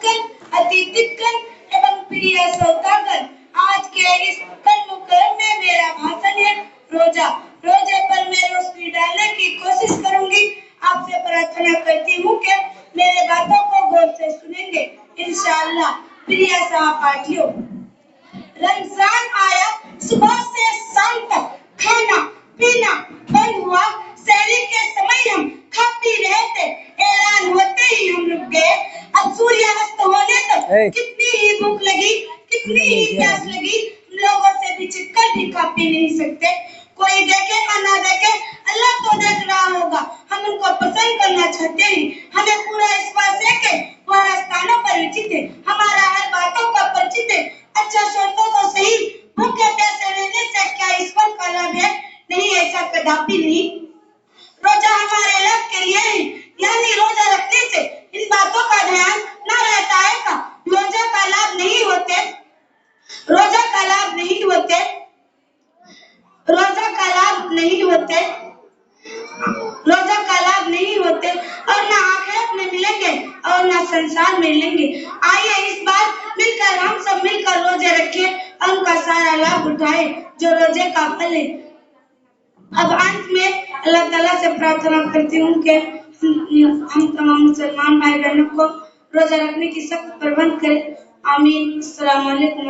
सत्कन, अति तिक्कन एवं प्रिय सौदागर, आज के इस कर्म में मेरा भाषण है रोजा। रोजे पर मैं रोशनी डालने की कोशिश करूंगी। आपसे प्रार्थना करती हूँ कि मेरे बातों को गौर से सुनेंगे इंशाअल्लाह। प्रिय सहपाठियों, रमजान आया, सुबह से शाम तक खाना पीना बंद हुआ। सहरी के समय हम खा पी रहे थे, ऐलान होते ही हम रुक गए। अब सूर्यास्त होने तक कितनी ही भूख लगी, कितनी ही प्यास लगी, हम लोगों से भी छिपकर भी खा पी नहीं सकते। कोई देखे या ना देखे, अल्लाह तो देख रहा होगा। हम उनको पसंद करना चाहते हैं। हमें पूरा विश्वास है कि वह स्थानों पर उचित है, हमारा हर बातों का परिचित है। अच्छा सुनते तो सही, भूखे प्यासे रहने से क्या ईश्वर का लाभ है? नहीं, ऐसा कदापि नहीं। रोजा हमारे लाभ के लिए है, यानी रोजा रखने से इन बातों का ध्यान न रहता है का रोजा का लाभ नहीं होते, रोजा का लाभ नहीं होते, रोजा का लाभ नहीं होते, रोजा का लाभ नहीं होते और ना आखिरत में मिलेंगे और ना संसार में मिलेंगे। आइए इस बार मिलकर हम सब मिलकर रोजे रखें और उनका सारा लाभ उठाए जो रोजे का फल है। अब अंत में अल्लाह ताला से प्रार्थना करती हूँ कि हम तमाम मुसलमान भाई बहनों को रोजा रखने की सख्त प्रबंध करें। आमीन। अस्सलाम वालेकुम।